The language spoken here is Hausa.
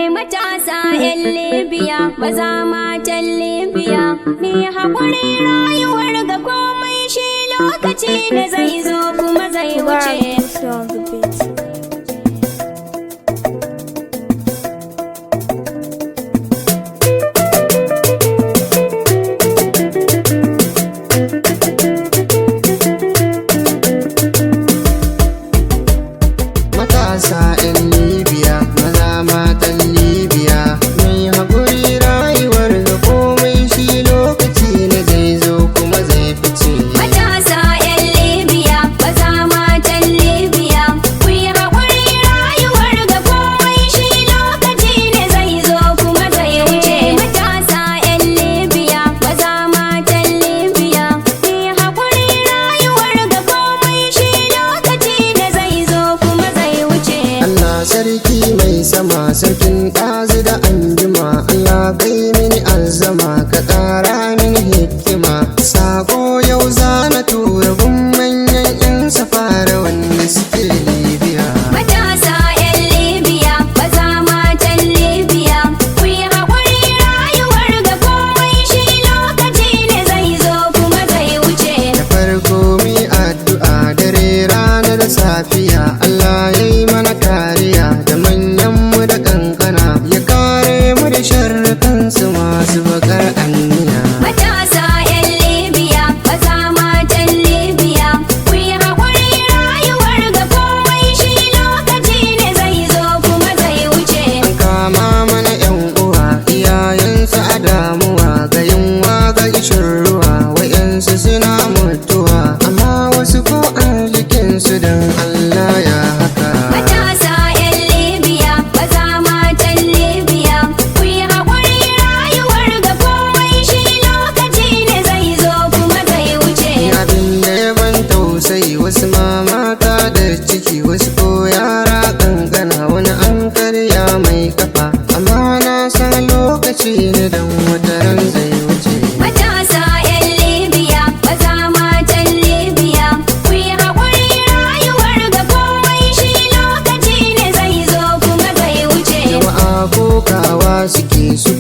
Matasa 'yan Libya, maza matan Libya, ni haƙuri rayuwar ga komai shi lokaci da zai zo kuma zai wuce. Matasa 'yan Libya, maza matan Libya, mai haƙuri rayuwar ga komai shi lokaci ne zai zo kuma zai fice. Matasa 'yan Libya, maza matan Libya, ku yi haƙuri rayuwar ga komai shi lokaci ne zai zo kuma zai wuce. Matasa 'yan Libya, maza matan Libya, ku yi haƙuri rayuwar ga komai shi lokaci ne zai zo kuma zai wuce. Allah sarki mai sama, sarkin ɗazu da anjima, Allah kai mini azama, ka ƙara mini hikima. Sako yau zana tura gun manyan 'yan safara wanda suke Libya. Matasa 'yan Libya, maza matan Libya, ku yi haƙuri rayuwar ga komai shi lokaci ne zai zo kuma zai wuce. Da farko mi addu'a dare rana da safiya, Allah ya yi mana kariya da manyanmu da kankana, ya kare mu da sharrukansu masu bakar anniya. Matasa 'yan Libya, maza matan Libya, ku yi haƙuri rayuwar ga komai shi lokaci ne zai zo kuma zai wuce. An kama mana 'yan uwa, iyayensu a damuwa, ga yunwa ga ishin ruwa, wa'yansu suna mutuwa, amma wasu ko an jikinsu don Allah ya haka. Matasa 'yan Libya, maza matan Libya, ku yi haƙuri rayuwar ga komai shi lokaci ne zai zo kuma zai wuce. Abin da ya ban tausayi, wasu ma mata da ciki, wasu ko yara kankana, wani an karya mai kafa, amma na san lokaci ne don wataran zai wuce. Matasa 'yan Libya, maza matan Libya, ku yi haƙuri rayuwar ga komai shi lokaci ne zai zo kuma zai wuce. Jama'a kokawa suke su